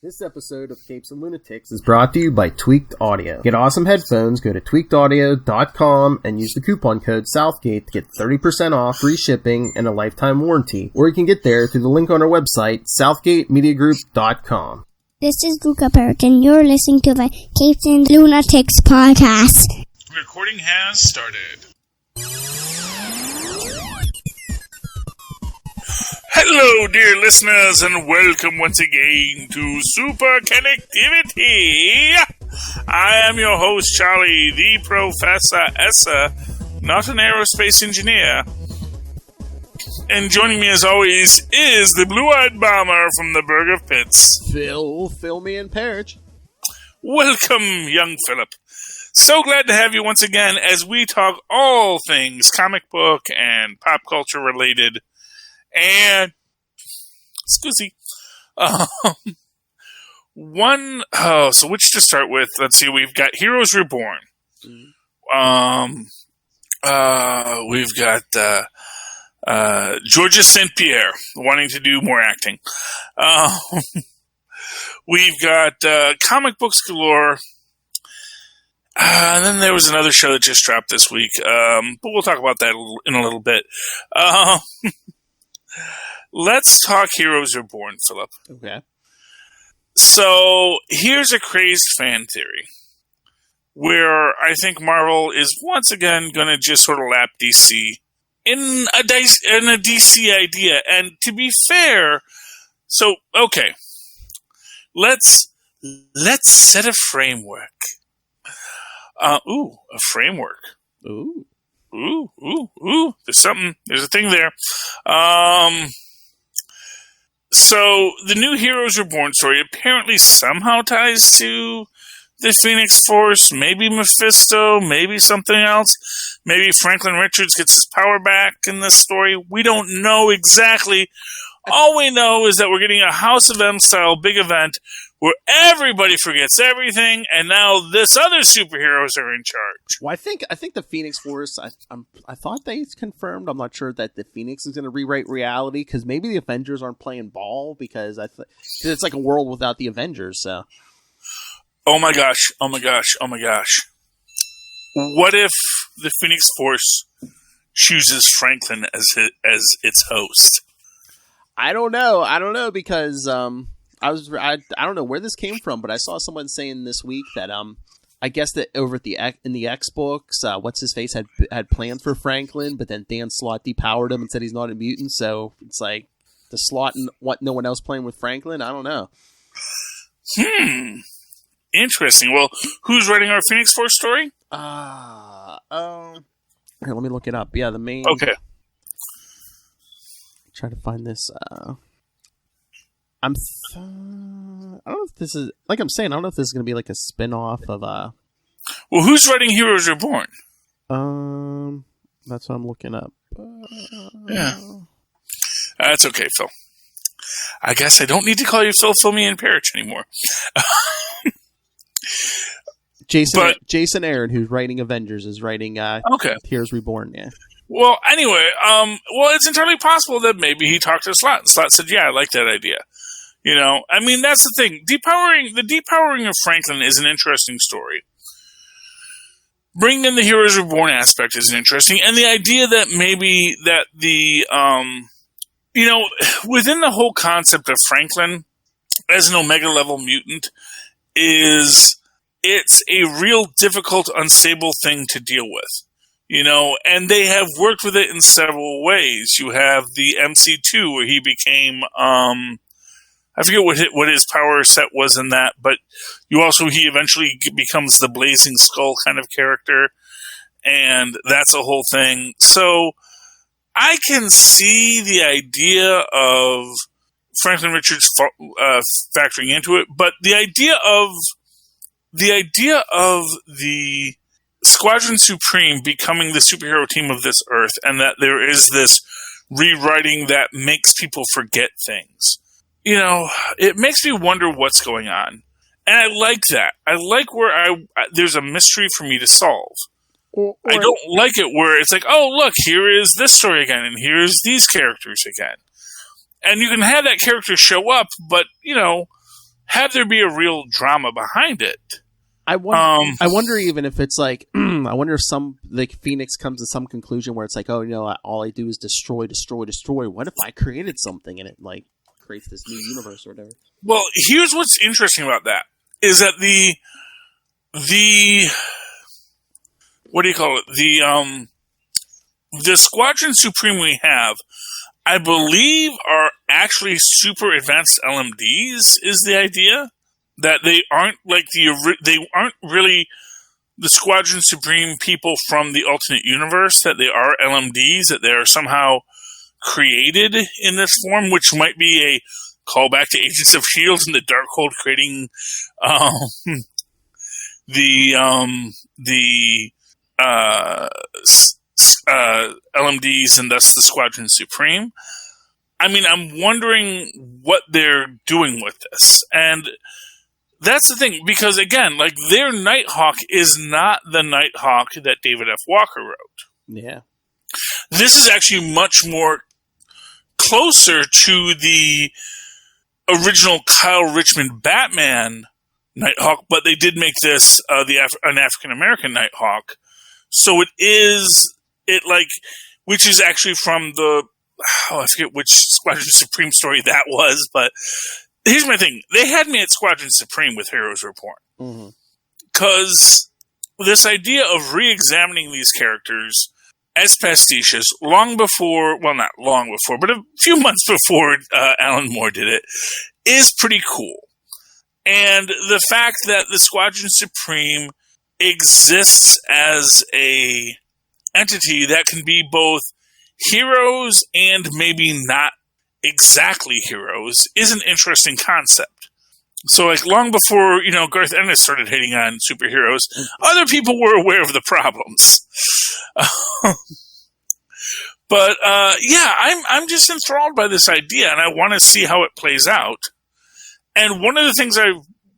This episode of Capes and Lunatics is brought to you by Tweaked Audio. Get awesome headphones, go to tweakedaudio.com and use the coupon code Southgate to get 30% off, free shipping, and a lifetime warranty. Or you can get there through the link on our website, southgatemediagroup.com. This is Luca Perich, and you're listening to the Capes and Lunatics podcast. Recording has started. Hello, dear listeners, and welcome once again to Superconnectivity. I am your host, Charlie, the Professor Essa, not an aerospace engineer. And joining me, as always, is the blue-eyed bomber from the Burg of Pits. Phil me and Perich. Welcome, young Philip. So glad to have you once again as we talk all things comic book and pop culture related. And, excuse me, so which to start with? Let's see, we've got Heroes Reborn. We've got, Georges St. Pierre wanting to do more acting. We've got, comic books galore. And then there was another show that just dropped this week. But we'll talk about that in a little bit. Let's talk Heroes Reborn, Philip. Okay. So, here's a crazed fan theory, where I think Marvel is once again going to just sort of lap DC in a DC idea. And to be fair, so, okay, let's set a framework. A framework. Ooh. There's a thing there. So, the new Heroes Reborn story apparently somehow ties to the Phoenix Force, maybe Mephisto, maybe something else. Maybe Franklin Richards gets his power back in this story. We don't know exactly. All we know is that we're getting a House of M-style big event where everybody forgets everything, and now this other superheroes are in charge. Well, I think the Phoenix Force. I thought they confirmed. I'm not sure that the Phoenix is going to rewrite reality because maybe the Avengers aren't playing ball because it's like a world without the Avengers. So, oh my gosh! What if the Phoenix Force chooses Franklin as its host? I don't know because I don't know where this came from, but I saw someone saying this week that I guess that over at in the X books, what's his face had plans for Franklin, but then Dan Slott depowered him and said he's not a mutant. So it's like the Slott and no one else playing with Franklin. I don't know. Interesting. Well, who's writing our Phoenix Force story? Here, let me look it up. Yeah, the main. Okay. Try to find this. I don't know if this is, like I'm saying, I don't know if this is going to be like a spin-off of, Well, who's writing Heroes Reborn? That's what I'm looking up. Yeah. That's okay, Phil. I guess I don't need to call you Phil Me and Perich anymore. Jason Aaron, who's writing Avengers, is writing, Heroes Reborn, yeah. Well, anyway, it's entirely possible that maybe he talked to Slott, and Slott said, yeah, I like that idea. You know, I mean, that's the thing. The depowering of Franklin is an interesting story. Bringing in the Heroes Reborn aspect is interesting, and the idea that maybe that within the whole concept of Franklin as an Omega-level mutant it's a real difficult, unstable thing to deal with. You know, and they have worked with it in several ways. You have the MC2 where he became, I forget what his power set was in that, but he eventually becomes the Blazing Skull kind of character, and that's a whole thing. So I can see the idea of Franklin Richards factoring into it, but the idea of the Squadron Supreme becoming the superhero team of this Earth, and that there is this rewriting that makes people forget things. You know, it makes me wonder what's going on. And I like that. I like where there's a mystery for me to solve. I don't like it where it's like, oh, look, here is this story again, and here's these characters again. And you can have that character show up, but, you know, have there be a real drama behind it. I wonder even if it's like, I wonder if Phoenix comes to some conclusion where it's like, oh, all I do is destroy. What if I created something and it like creates this new universe or whatever? Well, here's what's interesting about that is that the what do you call it? The Squadron Supreme we have, I believe, are actually super advanced LMDs. Is the idea that they aren't like they aren't really the Squadron Supreme people from the alternate universe? That they are LMDs? That they are somehow created in this form, which might be a callback to Agents of S.H.I.E.L.D. and the Darkhold creating LMDs and thus the Squadron Supreme. I mean, I'm wondering what they're doing with this. And that's the thing, because again, like their Nighthawk is not the Nighthawk that David F. Walker wrote. Yeah. This is actually much more closer to the original Kyle Richmond Batman Nighthawk, but they did make this an African-American Nighthawk. So which is actually from I forget which Squadron Supreme story that was, but here's my thing. They had me at Squadron Supreme with Heroes Report. Because this idea of re-examining these characters as pastiches long before, well, not long before, but a few months before Alan Moore did it, is pretty cool. And the fact that the Squadron Supreme exists as a entity that can be both heroes and maybe not exactly heroes is an interesting concept. So, like, long before, Garth Ennis started hitting on superheroes, other people were aware of the problems. But, I'm just enthralled by this idea, and I want to see how it plays out. And one of the things I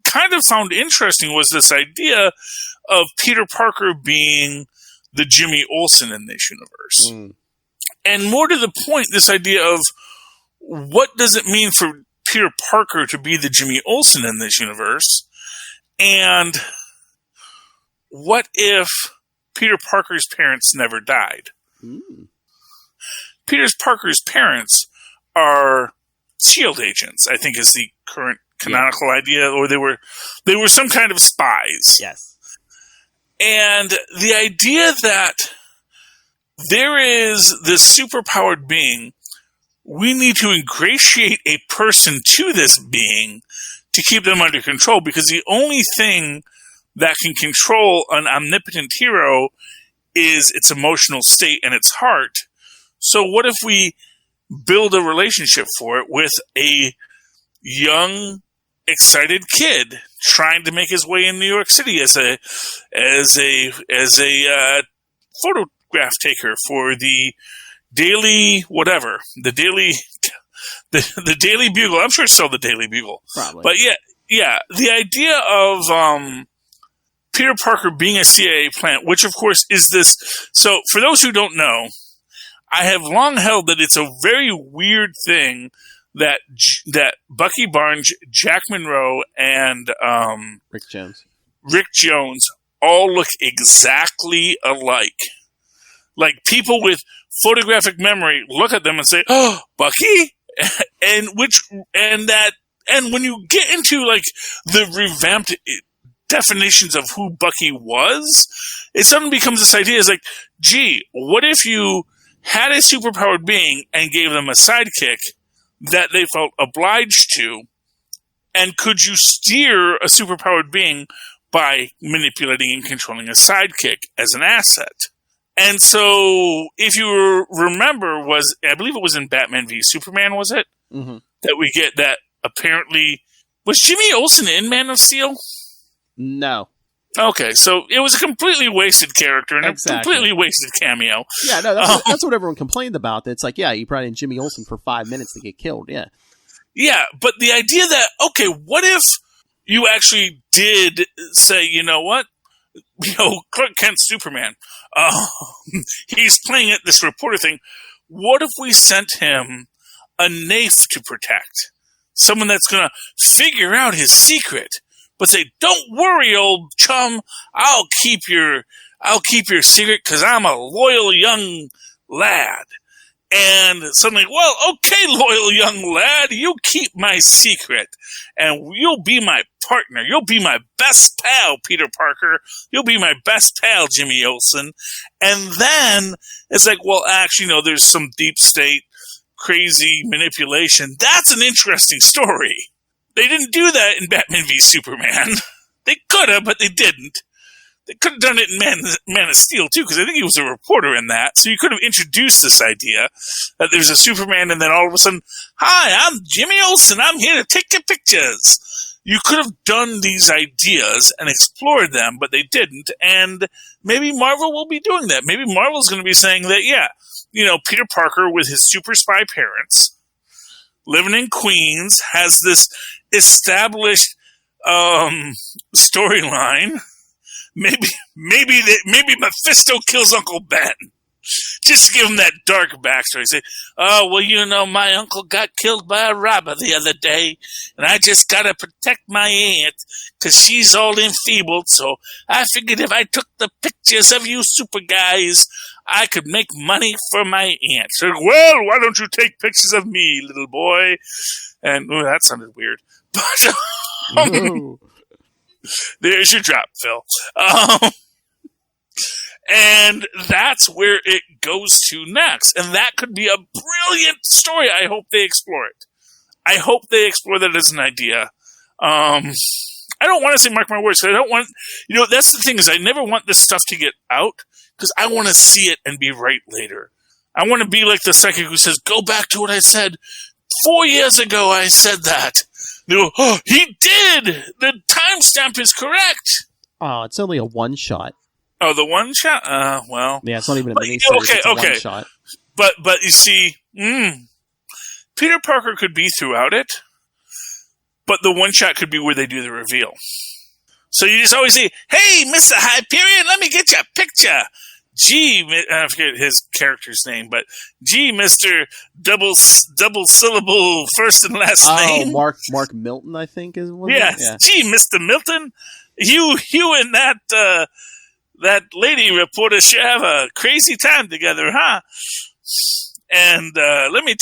kind of found interesting was this idea of Peter Parker being the Jimmy Olsen in this universe. And more to the point, this idea of what does it mean for Peter Parker to be the Jimmy Olsen in this universe? And what if Peter Parker's parents never died? Peter Parker's parents are S.H.I.E.L.D. agents, I think is the current canonical idea, or they were some kind of spies. Yes. And the idea that there is this superpowered being, we need to ingratiate a person to this being to keep them under control, because the only thing that can control an omnipotent hero is its emotional state and its heart. So what if we build a relationship for it with a young, excited kid trying to make his way in New York City as a photograph taker for the Daily whatever, the Daily Bugle. I'm sure it's still the Daily Bugle. Probably. But yeah, the idea of Peter Parker being a CIA plant, which of course is this. So for those who don't know, I have long held that it's a very weird thing that Bucky Barnes, Jack Monroe, and Rick Jones all look exactly alike. Like, people with photographic memory look at them and say, "Oh, Bucky," and when you get into like the revamped definitions of who Bucky was, it suddenly becomes this idea: is like, gee, what if you had a superpowered being and gave them a sidekick that they felt obliged to, and could you steer a superpowered being by manipulating and controlling a sidekick as an asset? And so, if you remember, I believe it was in Batman v Superman, was it? Mm-hmm. That we get that apparently... Was Jimmy Olsen in Man of Steel? No. Okay, so it was a completely wasted character and a completely wasted cameo. Yeah, no, that's what everyone complained about. It's like, yeah, you brought in Jimmy Olsen for 5 minutes to get killed, yeah. Yeah, but the idea that, okay, what if you actually did say, you know what? Clark Kent's Superman. He's playing it, this reporter thing. What if we sent him a knife to protect? Someone that's going to figure out his secret, but say, "Don't worry, old chum. I'll keep your secret because I'm a loyal young lad." And suddenly, well, okay, loyal young lad, you keep my secret, and you'll be my partner. You'll be my best pal, Peter Parker. You'll be my best pal, Jimmy Olsen. And then it's like, well, actually, there's some deep state crazy manipulation. That's an interesting story. They didn't do that in Batman v Superman. They could have, but they didn't. They could have done it in Man of Steel, too, because I think he was a reporter in that. So you could have introduced this idea that there's a Superman, and then all of a sudden, "Hi, I'm Jimmy Olsen. I'm here to take your pictures." You could have done these ideas and explored them, but they didn't. And maybe Marvel will be doing that. Maybe Marvel's going to be saying that, Peter Parker with his super spy parents, living in Queens, has this established storyline. Maybe Mephisto kills Uncle Ben. Just give him that dark backstory. Say, "Oh, well, my uncle got killed by a robber the other day, and I just gotta protect my aunt because she's all enfeebled. So I figured if I took the pictures of you super guys, I could make money for my aunt." So, "Well, why don't you take pictures of me, little boy?" And that sounded weird, but there's your drop, Phil. And that's where it goes to next. And that could be a brilliant story. I hope they explore it. I hope they explore that as an idea. I don't want to say mark my words, because I don't want, that's the thing, is I never want this stuff to get out, because I want to see it and be right later. I want to be like the psychic who says, "Go back to what I said 4 years ago. I said that." "Oh, he did! The timestamp is correct!" Oh, it's only a one-shot. Oh, the one shot? Well. Yeah, it's not even a miniseries. It's a one shot. But you see, Peter Parker could be throughout it, but the one shot could be where they do the reveal. So you just always say, "Hey, Mr. Hyperion, let me get you a picture. Gee," I forget his character's name, but "Gee, Mr. Double syllable first and last name." Mark Milton, I think is one. Yeah. "Gee, Mr. Milton, you and that lady reporter should have a crazy time together, huh? And let me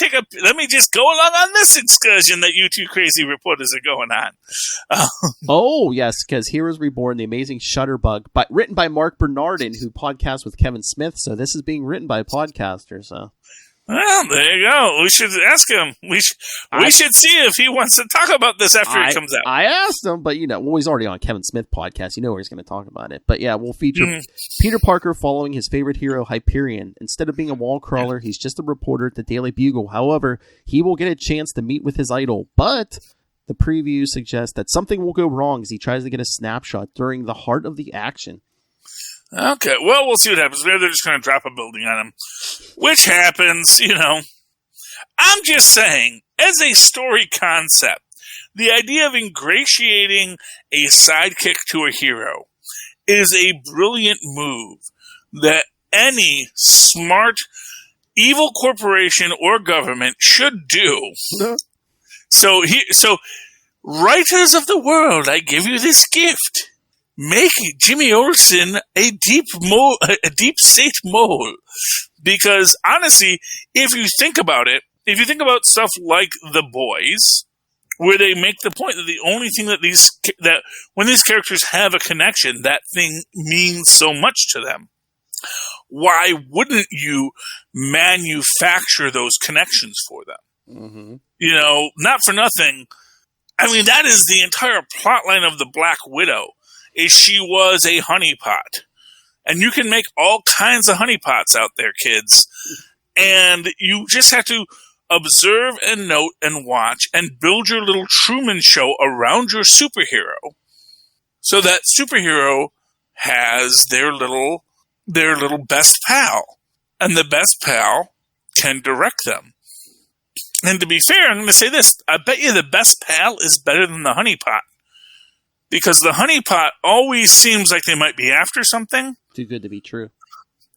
just go along on this excursion that you two crazy reporters are going on." Oh, yes, because Heroes Reborn, The Amazing Shutterbug, written by Mark Bernardin, who podcasts with Kevin Smith, so this is being written by a podcaster, so... Well, there you go. We should ask him. We should see if he wants to talk about this after it comes out. I asked him, but he's already on Kevin Smith podcast. Where he's going to talk about it. But yeah, we'll feature Peter Parker following his favorite hero, Hyperion. Instead of being a wall crawler, he's just a reporter at the Daily Bugle. However, he will get a chance to meet with his idol. But the preview suggests that something will go wrong as he tries to get a snapshot during the heart of the action. Okay, well, we'll see what happens. They're just going to drop a building on him, which happens, I'm just saying, as a story concept, the idea of ingratiating a sidekick to a hero is a brilliant move that any smart, evil corporation or government should do. So, writers of the world, I give you this gift. Make Jimmy Olsen a deep state mole. Because honestly, if you think about it, if you think about stuff like The Boys, where they make the point that the only thing that when these characters have a connection, that thing means so much to them. Why wouldn't you manufacture those connections for them? Mm-hmm. Not for nothing. I mean, that is the entire plotline of the Black Widow. Is she was a honeypot. And you can make all kinds of honeypots out there, kids. And you just have to observe and note and watch and build your little Truman Show around your superhero. So that superhero has their little best pal. And the best pal can direct them. And to be fair, I'm going to say this. I bet you the best pal is better than the honeypot. Because the honeypot always seems like they might be after something. Too good to be true.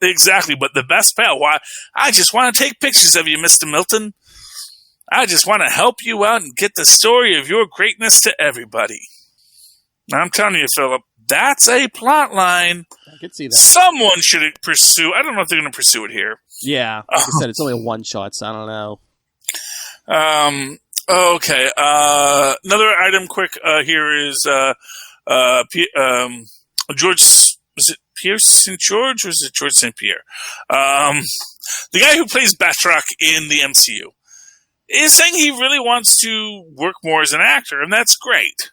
Exactly, but the best pal, why? I just want to take pictures of you, Mr. Milton. I just want to help you out and get the story of your greatness to everybody. Now, I'm telling you, Philip, that's a plot line I could see that. someone should pursue. I don't know if they're going to pursue it here. Yeah, like I said, it's only a one-shot, so I don't know. Okay. Another item quick here is George. Was it Pierre St. George or is it George St. Pierre? The guy who plays Batroc in the MCU is saying he really wants to work more as an actor, and that's great.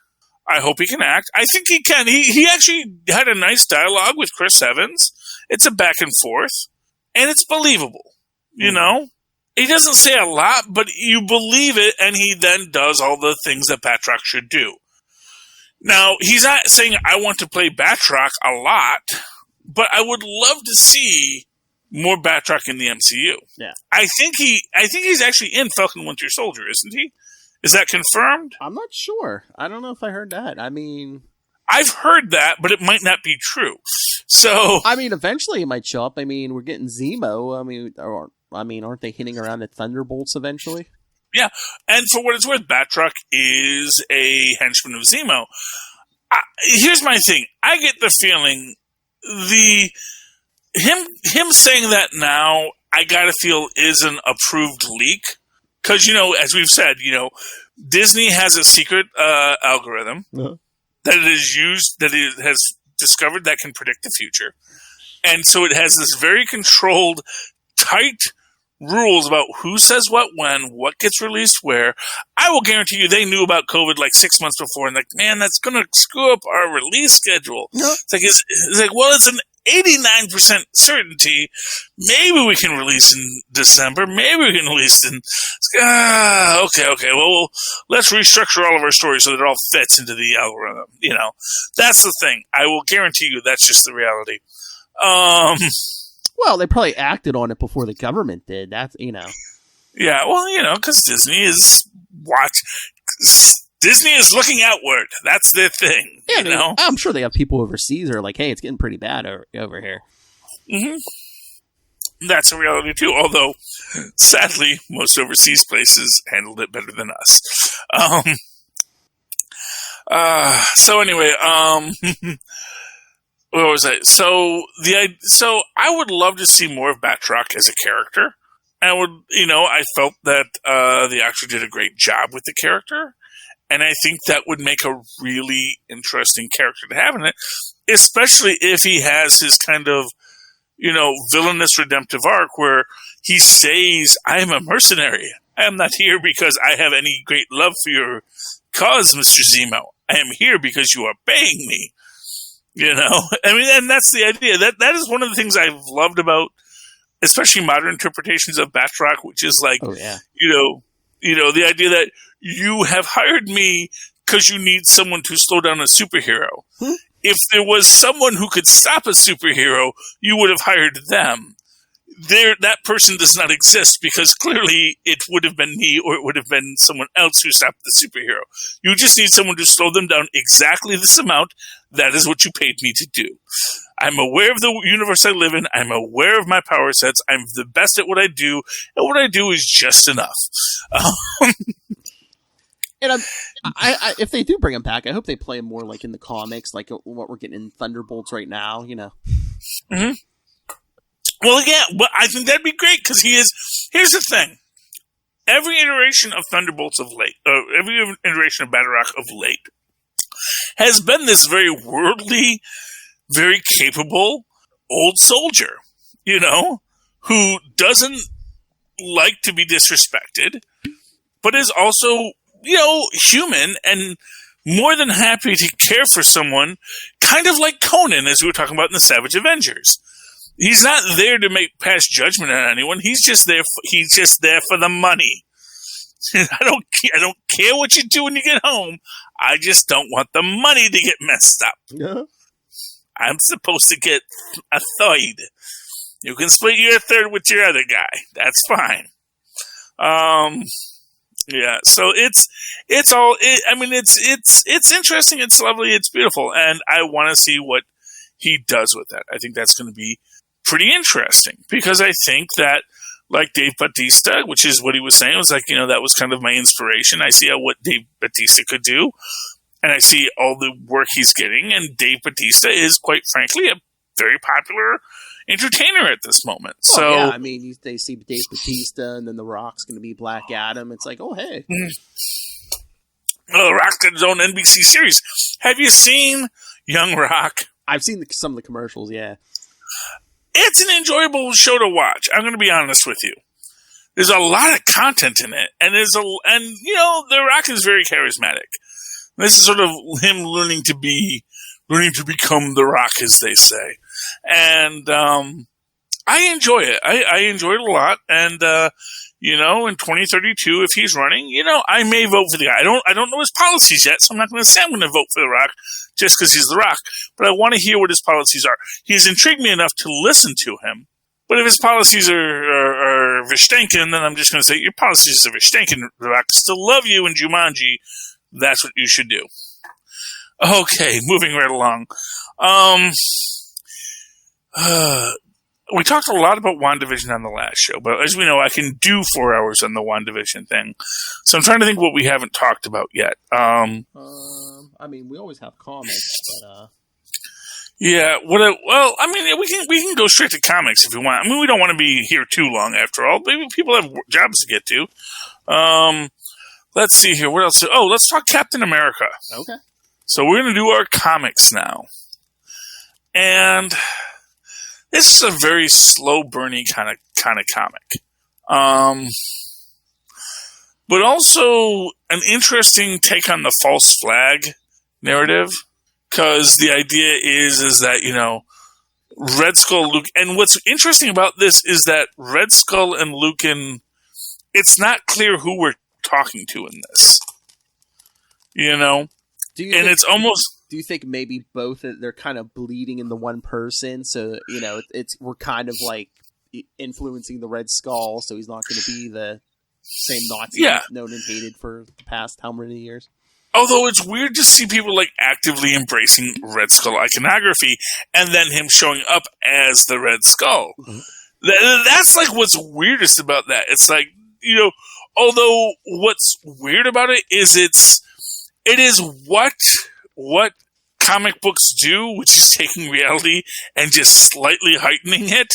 I hope he can act. I think he can. He actually had a nice dialogue with Chris Evans. It's a back and forth, and it's believable. You know? He doesn't say a lot, but you believe it, and he then does all the things that Batroc should do. Now, he's not saying I want to play Batroc a lot, but I would love to see more Batroc in the MCU. Yeah. I think he's actually in Falcon Winter Soldier, isn't he? Is that confirmed? I'm not sure. I don't know if I heard that. I mean, I've heard that, but it might not be true. So, I mean, eventually it might show up. I mean, we're getting Zemo. I mean, aren't they hitting around at Thunderbolts eventually? Yeah, and for what it's worth, Batroc is a henchman of Zemo. Here's my thing. I get the feeling him saying that now, I gotta feel is an approved leak. Because, as we've said, Disney has a secret algorithm that it is used, that it has discovered that can predict the future. And so it has this very controlled, tight rules about who says what when, what gets released where. I will guarantee you they knew about COVID like 6 months before and man, that's going to screw up our release schedule. It's like, well, it's an 89% certainty. Maybe we can release in December. Maybe we can release in... Okay. Well, let's restructure all of our stories so that it all fits into the algorithm. That's the thing. I will guarantee you that's just the reality. Well, they probably acted on it before the government did. That's, Yeah, well, because Disney is Disney is looking outward. That's their thing. Yeah, I'm sure they have people overseas who are like, hey, it's getting pretty bad over here. Mm-hmm. That's a reality, too. Although, sadly, most overseas places handled it better than us. So anyway, what was I? So I would love to see more of Batroc as a character. I felt that the actor did a great job with the character. And I think that would make a really interesting character to have in it, especially if he has his kind of, villainous redemptive arc where he says, I am a mercenary. I am not here because I have any great love for your cause, Mr. Zemo. I am here because you are paying me. And that's the idea. That is one of the things I've loved about, especially modern interpretations of Batroc, which is like, the idea that you have hired me because you need someone to slow down a superhero. If there was someone who could stop a superhero, you would have hired them. That person does not exist because clearly it would have been me or it would have been someone else who stopped the superhero. You just need someone to slow them down exactly this amount. That is what you paid me to do. I'm aware of the universe I live in. I'm aware of my power sets. I'm the best at what I do. And what I do is just enough. And I if they do bring him back, I hope they play him more like in the comics, like what we're getting in Thunderbolts right now, Mm-hmm. Well, yeah, but I think that'd be great because he is. Here's the thing: every iteration of Thunderbolts of late, every iteration of Batroc of late, has been this very worldly, very capable old soldier, who doesn't like to be disrespected, but is also, human and more than happy to care for someone, kind of like Conan, as we were talking about in the Savage Avengers. He's not there to pass judgment on anyone. He's just there for the money. I don't care what you do when you get home. I just don't want the money to get messed up. Yeah. I'm supposed to get a third. You can split your third with your other guy. That's fine. Yeah. So it's interesting. It's lovely. It's beautiful, and I want to see what he does with that. I think that's going to be pretty interesting because I think that like Dave Bautista, which is what he was saying. It was like, that was kind of my inspiration. I see what Dave Bautista could do, and I see all the work he's getting, and Dave Bautista is, quite frankly, a very popular entertainer at this moment. So, yeah, I mean, they see Dave Bautista, and then The Rock's going to be Black Adam. It's like, oh, hey. Well, The Rock's got his own NBC series. Have you seen Young Rock? I've seen some of the commercials, yeah. It's an enjoyable show to watch. I'm going to be honest with you. There's a lot of content in it, and The Rock is very charismatic. This is sort of him learning to become The Rock, as they say. And I enjoy it. I enjoy it a lot. And in 2032, if he's running, I may vote for the guy. I don't know his policies yet, so I'm not going to say I'm going to vote for The Rock just because he's The Rock. But I want to hear what his policies are. He's intrigued me enough to listen to him. But if his policies are Vishtenkin, then I'm just going to say, your policies are Vishtenkin, The Rock. Still love you in Jumanji. That's what you should do. Okay, moving right along. We talked a lot about WandaVision on the last show, but as we know, I can do 4 hours on the WandaVision thing. So I'm trying to think what we haven't talked about yet. I mean, we always have comics, but yeah. We can go straight to comics if you want. I mean, we don't want to be here too long, after all. Maybe people have jobs to get to. Let's see here. What else? Oh, let's talk Captain America. Okay. So we're going to do our comics now, and this is a very slow burning kind of comic, but also an interesting take on the false flag narrative, because the idea is that Red Skull, Luke, and what's interesting about this is that Red Skull and Lucan, it's not clear who we're talking to in this, it's almost. Do you think maybe both they're kind of bleeding in the one person? So we're kind of like influencing the Red Skull, so he's not going to be the same Nazi known and hated for the past how many years. Although it's weird to see people like actively embracing Red Skull iconography, and then him showing up as the Red Skull. Mm-hmm. That's like what's weirdest about that. It's like although what's weird about it is it is what comic books do, which is taking reality and just slightly heightening it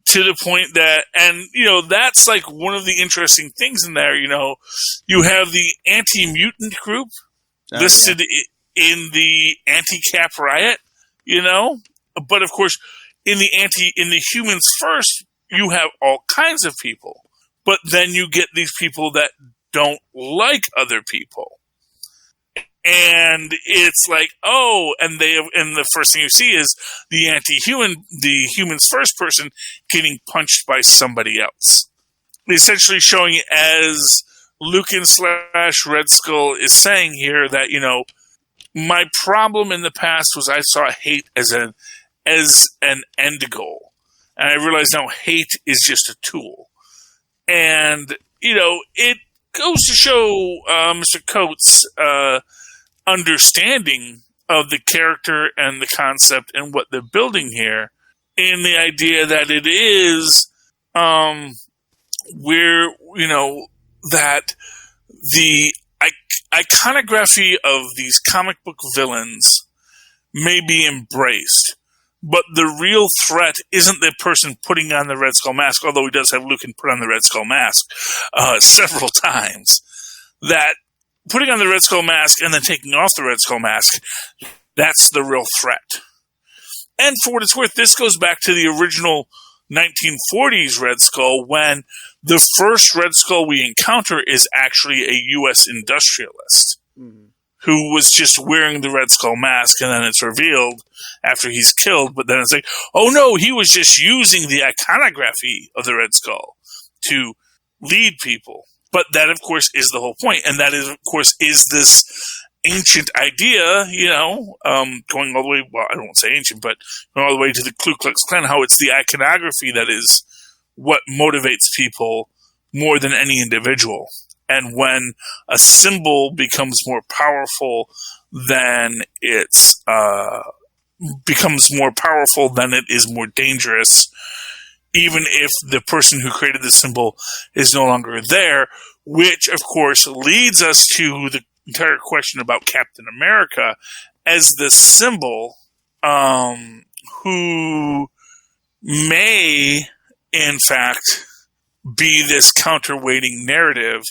to the point that, and that's like one of the interesting things in there. You have the anti-mutant group listed in the anti-Cap riot, but of course in the Humans First, you have all kinds of people, but then you get these people that don't like other people. And it's like, and the first thing you see is the Humans First person getting punched by somebody else. Essentially showing it as Lucan / Red Skull is saying here that, my problem in the past was I saw hate as an end goal. And I realized now hate is just a tool. And, it goes to show Mr. Coates' understanding of the character and the concept and what they're building here, in the idea that it is where that the iconography of these comic book villains may be embraced, but the real threat isn't the person putting on the Red Skull mask, although he does have Lucan put on the Red Skull mask several times. That putting on the Red Skull mask and then taking off the Red Skull mask, that's the real threat. And for what it's worth, this goes back to the original 1940s Red Skull, when the first Red Skull we encounter is actually a U.S. industrialist who was just wearing the Red Skull mask, and then it's revealed after he's killed, but then it's like, oh no, he was just using the iconography of the Red Skull to lead people. But that, of course, is the whole point. And that, is, of course, is this ancient idea, going all the way, well, I don't want to say ancient, but going all the way to the Ku Klux Klan, how it's the iconography that is what motivates people more than any individual. And when a symbol becomes more powerful than it is more dangerous, even if the person who created the symbol is no longer there, which, of course, leads us to the entire question about Captain America as the symbol, who may, in fact, be this counterweighting narrative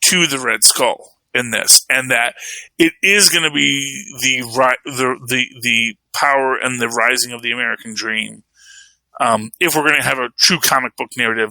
to the Red Skull in this, and that it is going to be the power and the rising of the American dream. If we're going to have a true comic book narrative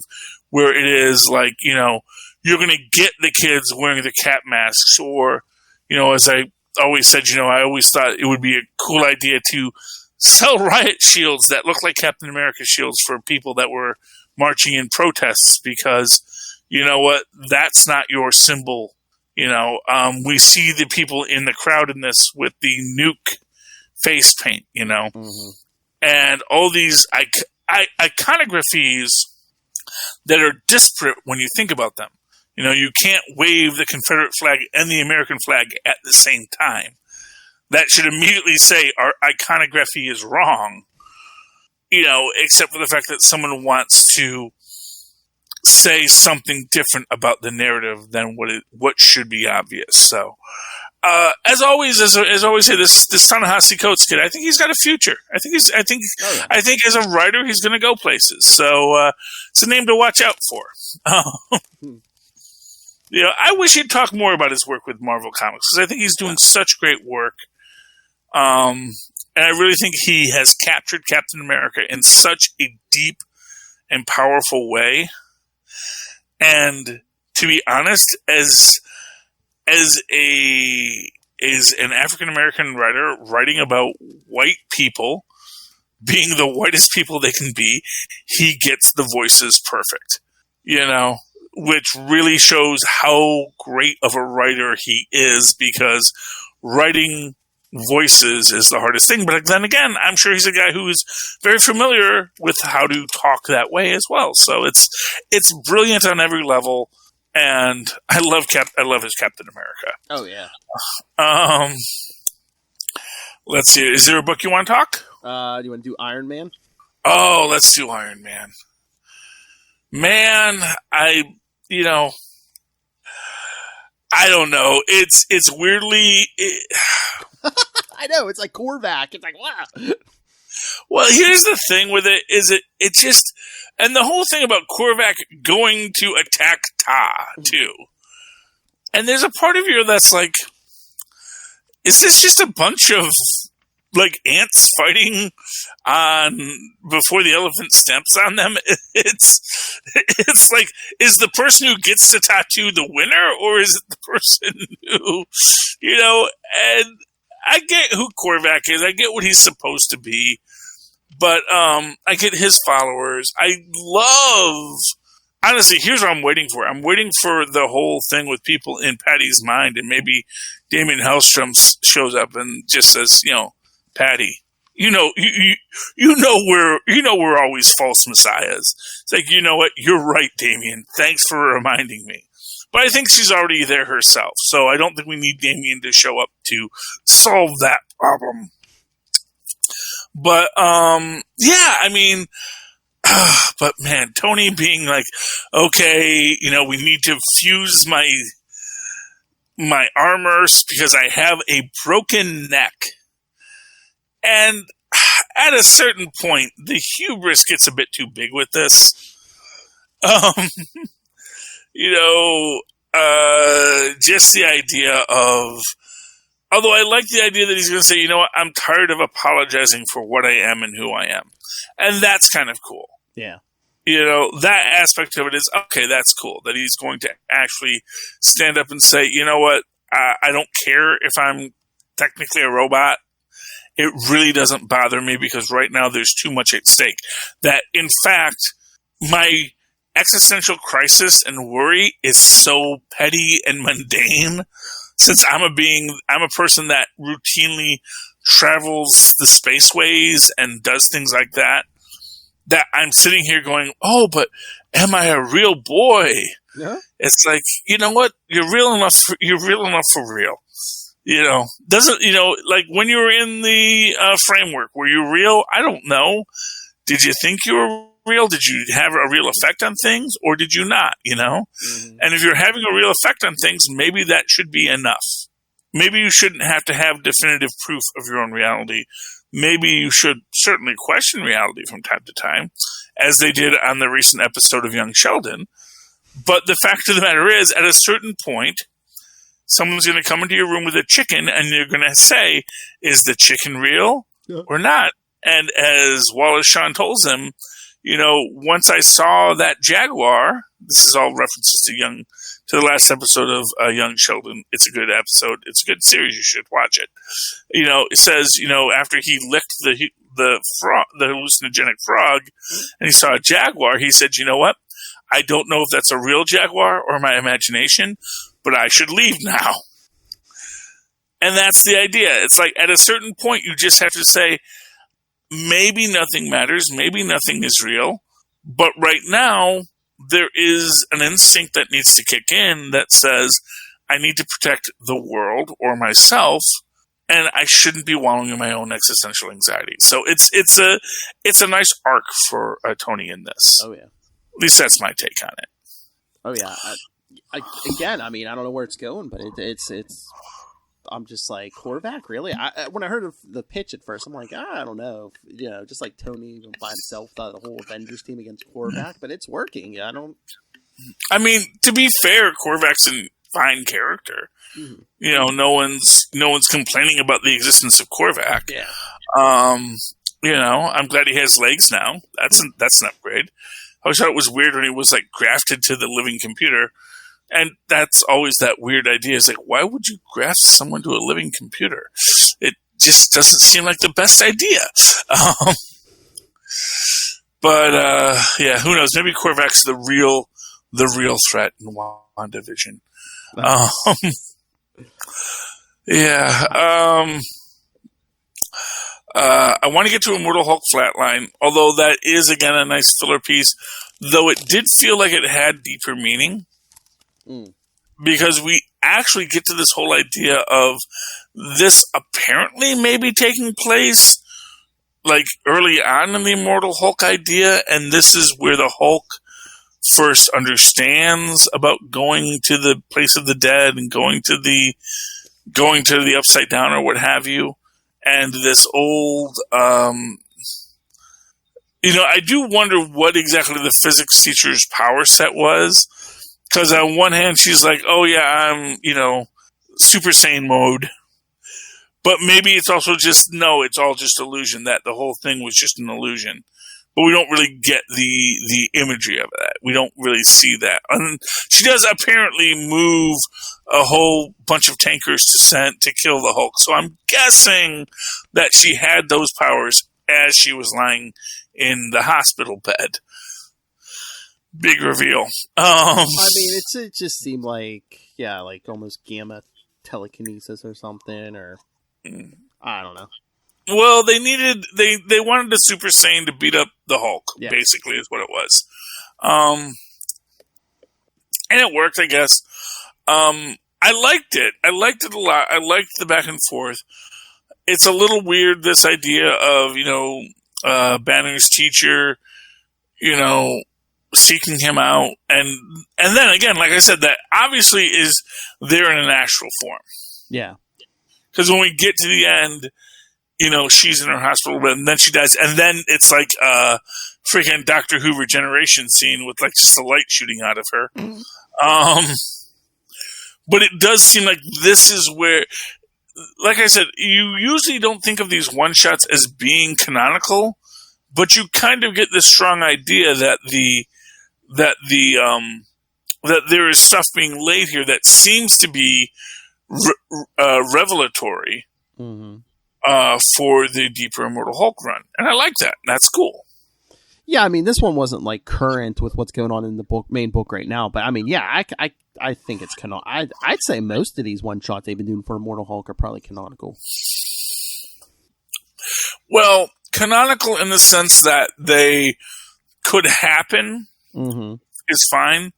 where it is like, you know, you're going to get the kids wearing the Cap masks, or, you know, as I always said, you know, I always thought it would be a cool idea to sell riot shields that look like Captain America shields for people that were marching in protests, because, you know what, that's not your symbol. You know, we see the people in the crowd in this with the nuke face paint, you know, and all these iconographies that are disparate when you think about them. You know, you can't wave the Confederate flag and the American flag at the same time. That should immediately say our iconography is wrong, you know, except for the fact that someone wants to say something different about the narrative than what should be obvious. So, as always say, this Ta-Nehisi Coates kid, I think he's got a future. I think as a writer, he's going to go places. So, it's a name to watch out for. You know, I wish he'd talk more about his work with Marvel Comics, because I think he's doing such great work. And I really think he has captured Captain America in such a deep and powerful way. And to be honest, as an African American writer writing about white people being the whitest people they can be, he gets the voices perfect. You know, which really shows how great of a writer he is, because writing voices is the hardest thing. But then again, I'm sure he's a guy who is very familiar with how to talk that way as well. So it's brilliant on every level, and I love his Captain America. Oh yeah. Let's see. Is there a book you want to talk? Do you want to do Iron Man? Oh, let's do Iron Man. Man, I don't know. It's weirdly. I know, it's like Korvac. It's like, wow. Well, here's the thing with it, is it just, and the whole thing about Korvac going to attack Ta, too. And there's a part of you that's like, is this just a bunch of, like, ants fighting before the elephant stamps on them? It's like, is the person who gets the tattoo the winner, or is it the person who, you know, and I get who Korvac is. I get what he's supposed to be. But I get his followers. Honestly, here's what I'm waiting for. I'm waiting for the whole thing with people in Patty's mind, and maybe Damien Hellstrom shows up and just says, you know, Patty, you know we're always false messiahs. It's like, you know what? You're right, Damien. Thanks for reminding me. But I think she's already there herself, so I don't think we need Damien to show up to solve that problem. But, yeah, I mean, but man, Tony being like, okay, you know, we need to fuse my armor because I have a broken neck. And at a certain point, the hubris gets a bit too big with this. You know, just the idea of, although I like the idea that he's going to say, you know what, I'm tired of apologizing for what I am and who I am. And that's kind of cool. Yeah. You know, that aspect of it is, okay, that's cool. That he's going to actually stand up and say, you know what, I don't care if I'm technically a robot. It really doesn't bother me, because right now there's too much at stake. That, in fact, my existential crisis and worry is so petty and mundane, since I'm a person that routinely travels the spaceways and does things like that, that I'm sitting here going, oh, but am I a real boy? Yeah. It's like, you know what? You're real enough for real. You know, doesn't, you know, like when you were in the framework, were you real? I don't know. Did you think you were real? Did you have a real effect on things, or did you not? Mm-hmm. And if you're having a real effect on things, maybe that should be enough. Maybe you shouldn't have to have definitive proof of your own reality. Maybe you should certainly question reality from time to time, as they did on the recent episode of Young Sheldon. But the fact of the matter is, at a certain point, someone's going to come into your room with a chicken, and you're going to say, is the chicken real or not? And as Wallace Shawn tells him, once I saw that jaguar, this is all references to the last episode of Young Sheldon. It's a good episode. It's a good series. You should watch it. It says, after he licked the hallucinogenic frog and he saw a jaguar, he said, you know what? I don't know if that's a real jaguar or my imagination, but I should leave now. And that's the idea. It's like at a certain point, you just have to say, maybe nothing matters. Maybe nothing is real. But right now, there is an instinct that needs to kick in that says, I need to protect the world or myself, and I shouldn't be wallowing in my own existential anxiety. So it's a nice arc for Tony in this. Oh, yeah. At least that's my take on it. Oh, yeah. Again, I don't know where it's going, but it's I'm just like, Korvac, really? When I heard of the pitch at first, I'm like, I don't know. Just like Tony by himself thought the whole Avengers team against Korvac, but it's working. To be fair, Korvac's a fine character. Mm-hmm. No one's complaining about the existence of Korvac. Yeah. I'm glad he has legs now. That's an upgrade. I always thought it was weird when he was like grafted to the living computer. And that's always that weird idea. It's like, why would you graft someone to a living computer? It just doesn't seem like the best idea. Who knows? Maybe Korvac's the real threat in WandaVision. I want to get to Immortal Hulk Flatline, although that is, again, a nice filler piece, though it did feel like it had deeper meaning. Because we actually get to this whole idea of this apparently maybe taking place like early on in the Immortal Hulk idea, and this is where the Hulk first understands about going to the place of the dead and going to the upside down or what have you. And this old, I do wonder what exactly the physics teacher's power set was. Because on one hand, she's like, oh yeah, I'm, Super Saiyan mode. But maybe it's also it's all just illusion, that the whole thing was just an illusion. But we don't really get the imagery of that. We don't really see that. And she does apparently move a whole bunch of tankers to kill the Hulk. So I'm guessing that she had those powers as she was lying in the hospital bed. Big reveal. It just seemed like almost gamma telekinesis or something, or I don't know. Well, they wanted the Super Saiyan to beat up the Hulk, basically, is what it was. And it worked, I guess. I liked it. I liked it a lot. I liked the back and forth. It's a little weird, this idea of, Banner's teacher, seeking him out. And then again, like I said, that obviously is there in an astral form. Yeah. Because when we get to the end, she's in her hospital bed, and then she dies, and then it's like a freaking Doctor Who regeneration scene with like just a light shooting out of her. But it does seem like this is where, like I said, you usually don't think of these one-shots as being canonical, but you kind of get this strong idea that that there is stuff being laid here that seems to be revelatory. Mm-hmm. For the deeper Immortal Hulk run. And I like that. That's cool. Yeah, this one wasn't like current with what's going on in the main book right now, but I think it's canonical. I'd say most of these one-shots they've been doing for Immortal Hulk are probably canonical. Well, canonical in the sense that they could happen is fine,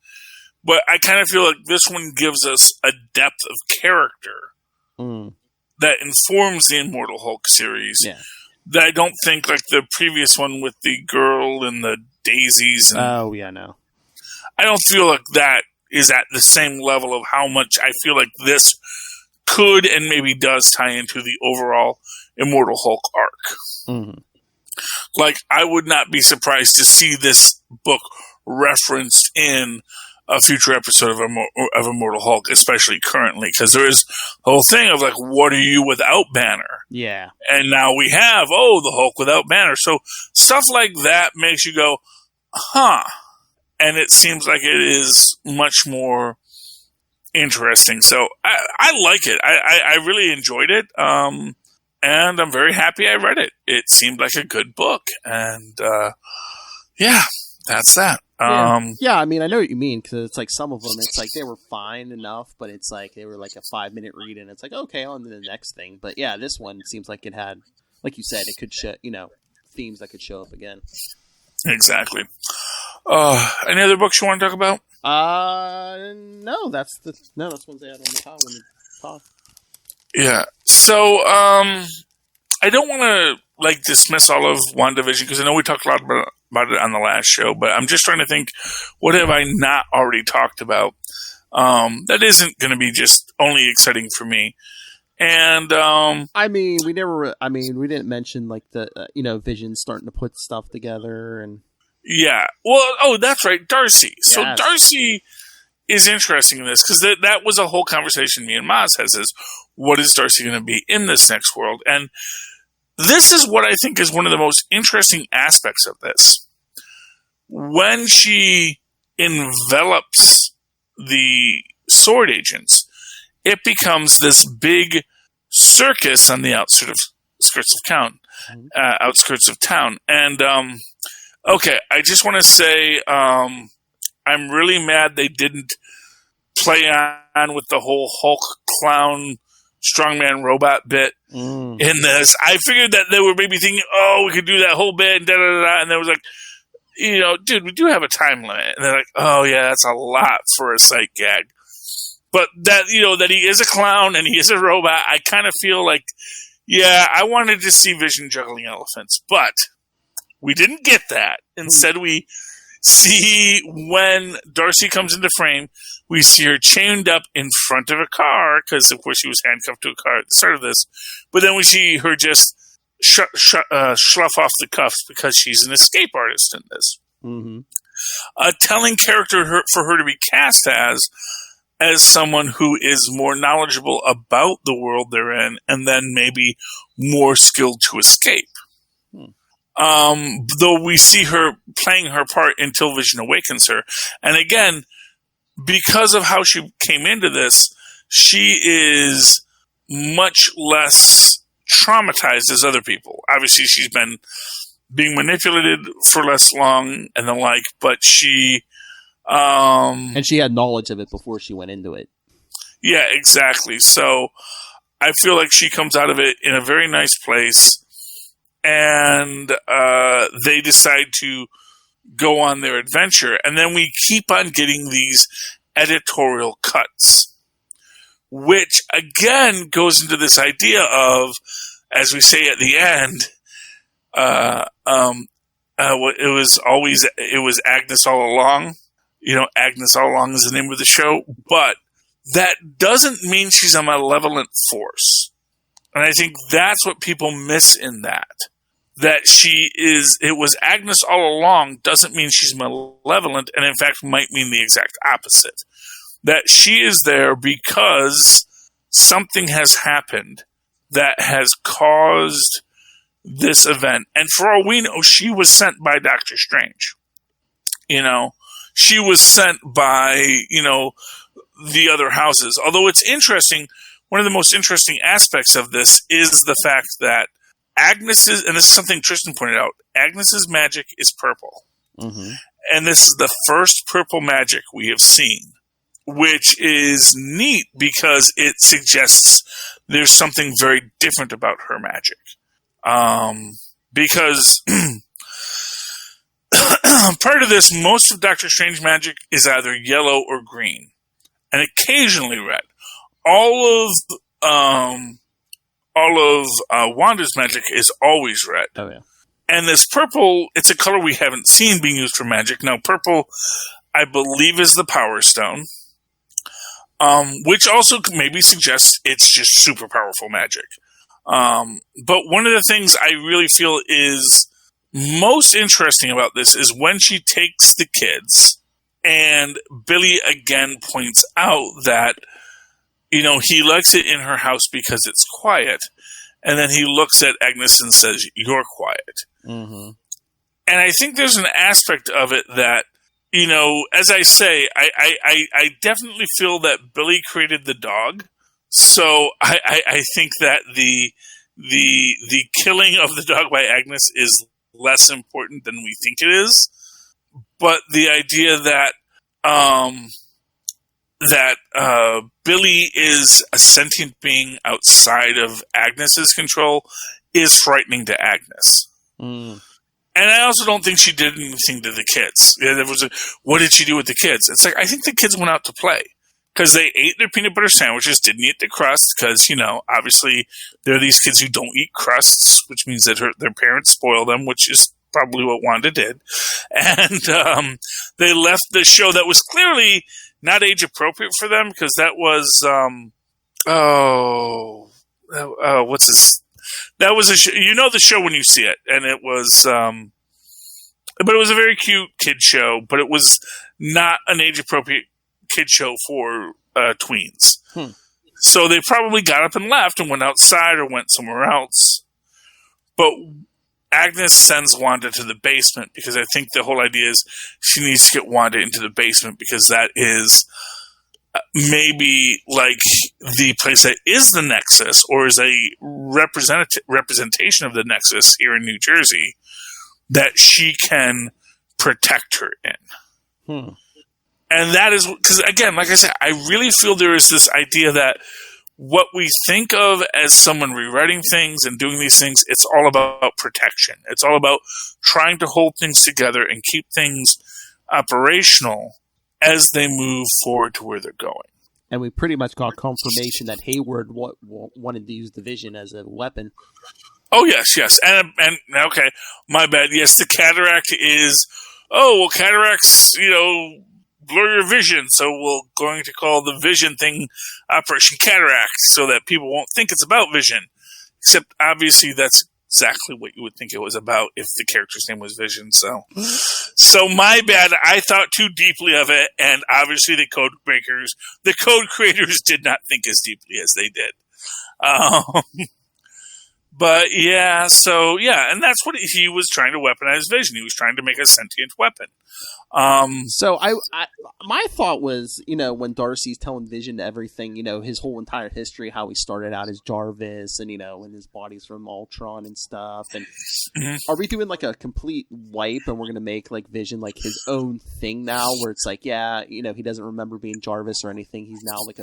but I kind of feel like this one gives us a depth of character that informs the Immortal Hulk series. Yeah. that I don't think, like the previous one with the girl and the daisies. And Oh, yeah, no. I don't feel like that is at the same level of how much I feel like this could and maybe does tie into the overall Immortal Hulk arc. Mm-hmm. Like, I would not be surprised to see this book referenced in a future episode of Immortal Hulk, especially currently, because there is the whole thing of, like, what are you without Banner? Yeah. And now we have, the Hulk without Banner. So stuff like that makes you go, huh. And it seems like it is much more interesting. So I like it. I really enjoyed it. And I'm very happy I read it. It seemed like a good book. And, yeah, that's that. Yeah, I mean, I know what you mean, because it's like some of them, it's like they were fine enough, but it's like they were like a 5-minute read, and it's like, okay, on to the next thing. But yeah, this one seems like it had, like you said, it could show, themes that could show up again. Exactly. Any other books you want to talk about? No, that's ones they had on the top when they talk. Yeah. So, I don't want to dismiss all of WandaVision, because I know we talked a lot about it on the last show, but I'm just trying to think, what have I not already talked about that isn't going to be just only exciting for me? And we didn't mention the Vision starting to put stuff together, and yeah, well, that's right, Darcy. So yes. Darcy is interesting in this, because that was a whole conversation me and Maz has, is what is Darcy going to be in this next world? And this is what I think is one of the most interesting aspects of this. When she envelops the sword agents, it becomes this big circus on the outskirts of town. And, okay, I just want to say, I'm really mad they didn't play on with the whole Hulk clown strongman robot bit in this. I figured that they were maybe thinking, we could do that whole bit and da-da-da-da, and there was like, dude, we do have a time limit. And they're like, oh yeah, that's a lot for a sight gag. But that, that he is a clown and he is a robot, I kind of feel like, yeah, I wanted to see Vision juggling elephants, but we didn't get that. Instead, we see when Darcy comes into frame, we see her chained up in front of a car, because of course she was handcuffed to a car at the start of this. But then we see her just slough off the cuffs because she's an escape artist in this. Mm-hmm. A telling character for her to be cast as someone who is more knowledgeable about the world they're in, and then maybe more skilled to escape. Though we see her playing her part until Vision awakens her. And again, because of how she came into this, she is much less traumatized as other people. Obviously, she's been being manipulated for less long and the like, but she... and she had knowledge of it before she went into it. Yeah, exactly. So I feel like she comes out of it in a very nice place, and they decide to go on their adventure. And then we keep on getting these editorial cuts, which again goes into this idea of, as we say at the end, it was Agnes all along. Agnes all along is the name of the show, but that doesn't mean she's a malevolent force. And I think that's what people miss in that. That it was Agnes all along doesn't mean she's malevolent, and in fact might mean the exact opposite. That she is there because something has happened that has caused this event. And for all we know, she was sent by Doctor Strange. She was sent by, the other houses. Although it's interesting, one of the most interesting aspects of this is the fact that Agnes's, and this is something Tristan pointed out, Agnes's magic is purple. Mm-hmm. And this is the first purple magic we have seen, which is neat because it suggests there's something very different about her magic. Because prior to this, most of Doctor Strange magic is either yellow or green, and occasionally red. All all of Wanda's magic is always red. Oh, yeah. And this purple, it's a color we haven't seen being used for magic. Now, purple, I believe, is the Power Stone, which also maybe suggests it's just super powerful magic. But one of the things I really feel is most interesting about this is when she takes the kids, and Billy again points out that, you know, he likes it in her house because it's quiet. And then he looks at Agnes and says, "You're quiet." Mm-hmm. And I think there's an aspect of it that, you know, as I say, I definitely feel that Billy created the dog. So I think that the killing of the dog by Agnes is less important than we think it is. But the idea that Billy is a sentient being outside of Agnes's control is frightening to Agnes. Mm. And I also don't think she did anything to the kids. Yeah, there was what did she do with the kids? It's like, I think the kids went out to play. Because they ate their peanut butter sandwiches, didn't eat the crust, because, you know, obviously there are these kids who don't eat crusts, which means that their parents spoil them, which is probably what Wanda did. And they left the show that was clearly not age appropriate for them, because that was, what's this? That was a show, you know the show when you see it, and it was, but it was a very cute kid show, but it was not an age appropriate kid show for tweens. So they probably got up and left and went outside or went somewhere else. But Agnes sends Wanda to the basement because I think the whole idea is she needs to get Wanda into the basement because that is maybe like the place that is the Nexus or is a representation of the Nexus here in New Jersey that she can protect her in. And that is because, again, like I said, I really feel there is this idea that what we think of as someone rewriting things and doing these things, it's all about protection. It's all about trying to hold things together and keep things operational as they move forward to where they're going. And we pretty much got confirmation that Hayward wanted to use the Vision as a weapon. Oh, yes. And okay, my bad. Yes, the cataract is, cataracts, you know, blur your vision, so we're going to call the Vision thing Operation Cataract so that people won't think it's about Vision. Except, obviously, that's exactly what you would think it was about if the character's name was Vision. So my bad. I thought too deeply of it, and obviously the code creators did not think as deeply as they did. But yeah, and that's what he was trying to weaponize Vision. He was trying to make a sentient weapon. So my thought was, you know, when Darcy's telling Vision everything, you know, his whole entire history, how he started out as Jarvis and, you know, and his body's from Ultron and stuff. And are we doing like a complete wipe and we're going to make like Vision like his own thing now where it's like, yeah, you know, he doesn't remember being Jarvis or anything. He's now like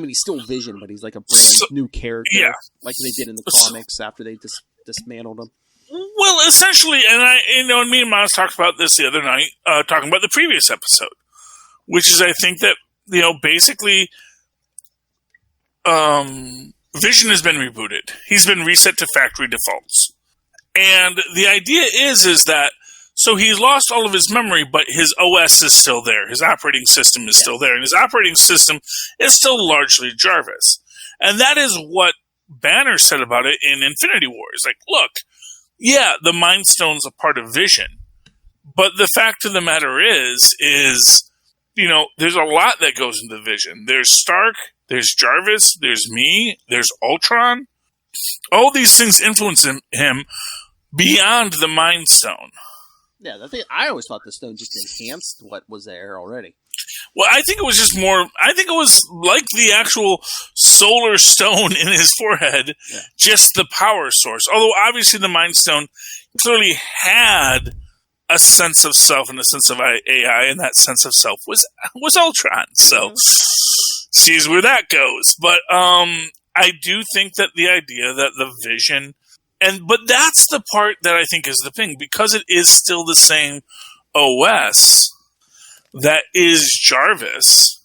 he's still Vision, but he's like a brand new character like they did in the comics after they dismantled him. Well, essentially, and me and Miles talked about this the other night, talking about the previous episode, which is I think that, you know, basically, Vision has been rebooted. He's been reset to factory defaults. And the idea is that, so he's lost all of his memory, but his OS is still there. His operating system is still there. And his operating system is still largely Jarvis. And that is what Banner said about it in Infinity War. It's like, look, yeah, the Mind Stone's a part of Vision. But the fact of the matter is, you know, there's a lot that goes into Vision. There's Stark, there's Jarvis, there's me, there's Ultron. All these things influence him beyond the Mind Stone. Yeah, I always thought the stone just enhanced what was there already. Well, I think it was just more, I think it was like the actual solar stone in his forehead, just the power source. Although obviously the Mind Stone clearly had a sense of self and a sense of AI, and that sense of self was Ultron. So, sees where that goes. But I do think that the idea that the Vision, but that's the part that I think is the thing, because it is still the same OS that is Jarvis,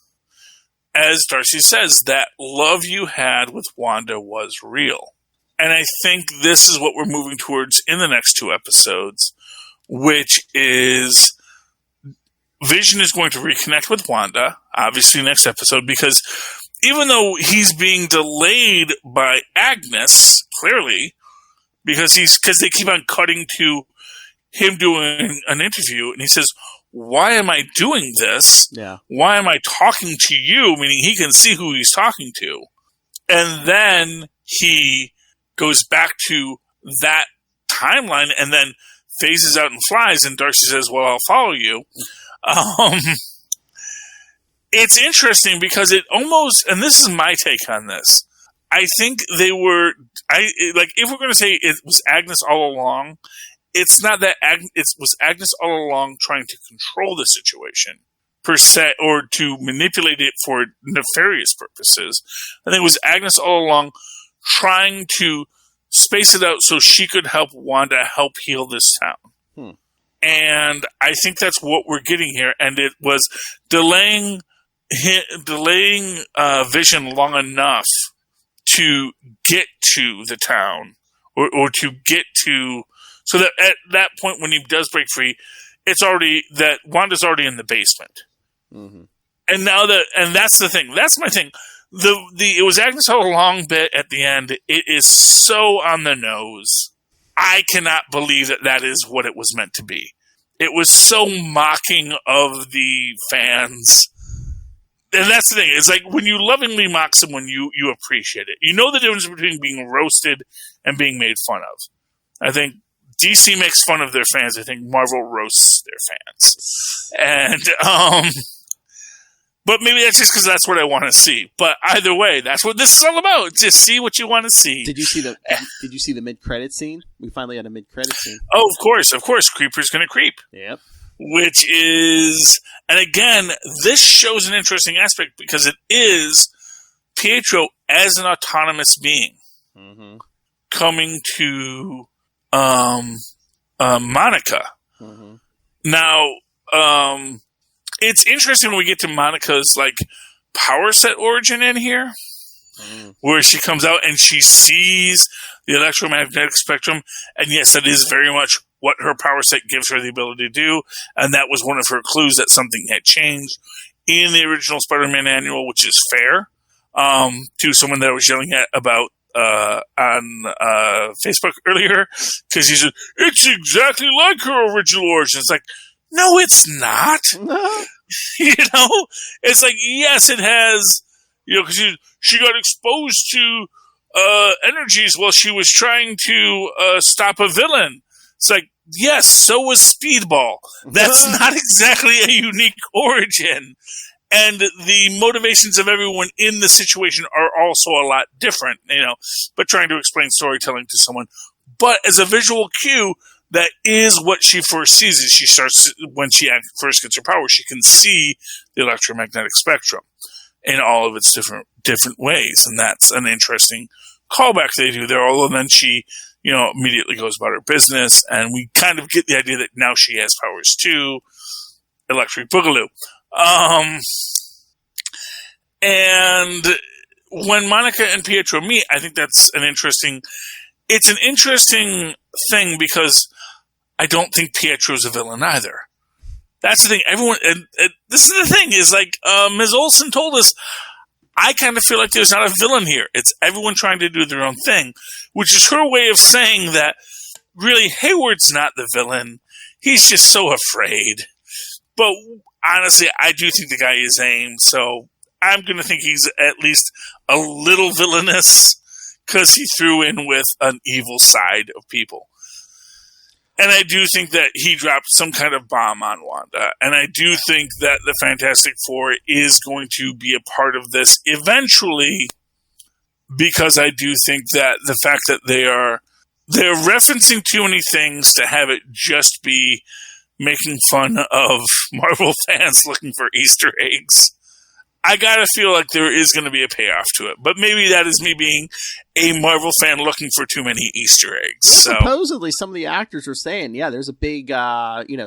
as Darcy says, that love you had with Wanda was real. And I think this is what we're moving towards in the next 2 episodes, which is Vision is going to reconnect with Wanda, obviously next episode, because even though he's being delayed by Agnes, clearly, because they keep on cutting to him doing an interview, and he says, "Why am I doing this? Yeah. Why am I talking to you?" Meaning he can see who he's talking to. And then he goes back to that timeline and then phases out and flies, and Darcy says, "Well, I'll follow you." It's interesting because it almost, and this is my take on this, I think if we're going to say it was Agnes all along, it's not that it was Agnes all along trying to control the situation, per se, or to manipulate it for nefarious purposes. I think it was Agnes all along trying to space it out so she could help Wanda help heal this town. And I think that's what we're getting here. And it was delaying Vision long enough to get to the town, or to get to, so that at that point when he does break free, it's already that Wanda's already in the basement. Mm-hmm. And that's the thing. That's my thing. It was Agnes all along bit at the end. It is so on the nose. I cannot believe that is what it was meant to be. It was so mocking of the fans. And that's the thing. It's like when you lovingly mock someone, you appreciate it. You know the difference between being roasted and being made fun of. I think DC makes fun of their fans. I think Marvel roasts their fans. And, but maybe that's just because that's what I want to see. But either way, that's what this is all about. Just see what you want to see. Did you see the mid-credit scene? We finally had a mid-credit scene. Oh, of course. Creeper's going to creep. Yep. Which is, and again, this shows an interesting aspect because it is Pietro as an autonomous being coming to Monica. Mm-hmm. Now, it's interesting when we get to Monica's power set origin in here, where she comes out and she sees the electromagnetic spectrum, and yes, that is very much what her power set gives her the ability to do, and that was one of her clues that something had changed in the original Spider-Man annual, which is fair, to someone that I was yelling at about on Facebook earlier, because he said, "It's exactly like her original origin." It's like, no, it's not. It's like, yes, it has, because she got exposed to energies while she was trying to stop a villain. It's like, yes, so was Speedball. That's not exactly a unique origin. And the motivations of everyone in the situation are also a lot different, but trying to explain storytelling to someone. But as a visual cue, that is what she first sees. Is she starts, when she first gets her power, she can see the electromagnetic spectrum in all of its different ways. And that's an interesting callback they do there. Although then she, immediately goes about her business, and we kind of get the idea that now she has powers too. Electric Boogaloo. And when Monica and Pietro meet, I think that's it's an interesting thing because I don't think Pietro's a villain either. That's the thing. Everyone, and this is the thing, is Ms. Olsen told us, I kind of feel like there's not a villain here. It's everyone trying to do their own thing, which is her way of saying that really Hayward's not the villain. He's just so afraid. But honestly, I do think the guy is AIM, so I'm going to think he's at least a little villainous because he threw in with an evil side of people. And I do think that he dropped some kind of bomb on Wanda. And I do think that the Fantastic Four is going to be a part of this eventually, because I do think that the fact that they're referencing too many things to have it just be making fun of Marvel fans looking for Easter eggs, I gotta feel like there is going to be a payoff to it. But maybe that is me being a Marvel fan looking for too many Easter eggs. Well, supposedly, some of the actors are saying, yeah, there's a big,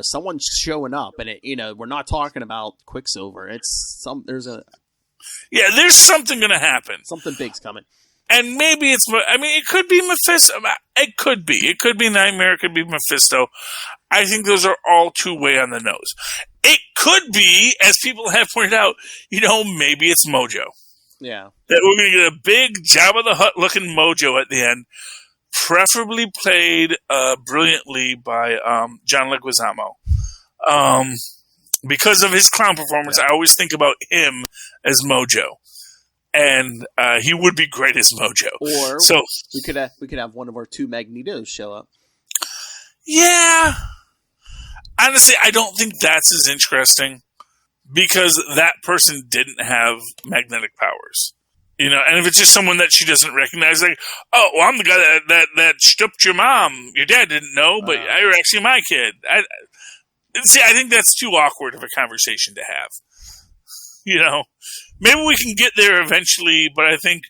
someone's showing up, and we're not talking about Quicksilver. There's something going to happen. Something big's coming. And maybe it could be Mephisto. It could be Nightmare, it could be Mephisto. I think those are all too way on the nose. It could be, as people have pointed out, maybe it's Mojo. Yeah. That we're going to get a big Jabba the Hutt looking Mojo at the end, preferably played brilliantly by John Leguizamo. Because of his clown performance, I always think about him as Mojo. And he would be great as Mojo. Or we could have one of our two Magnetos show up. Yeah. Honestly, I don't think that's as interesting because that person didn't have magnetic powers. And if it's just someone that she doesn't recognize, like, oh, well, I'm the guy that stooped your mom. Your dad didn't know, but you're actually my kid. I think that's too awkward of a conversation to have. Maybe we can get there eventually, but I think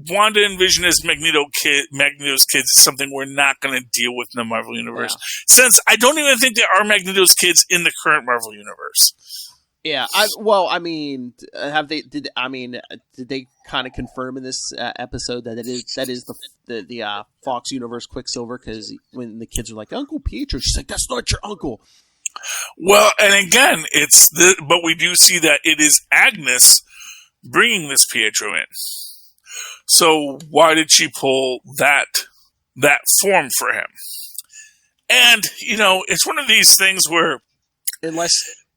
Wanda and Vision as Magneto's kids is something we're not going to deal with in the Marvel Universe. Yeah. Since I don't even think there are Magneto's kids in the current Marvel Universe. Yeah, did they kind of confirm in this episode that is the Fox Universe Quicksilver? Because when the kids are like, Uncle Pietro, she's like, that's not your uncle. Well, and again, but we do see that it is Agnes bringing this Pietro in. So why did she pull that form for him? And it's one of these things where,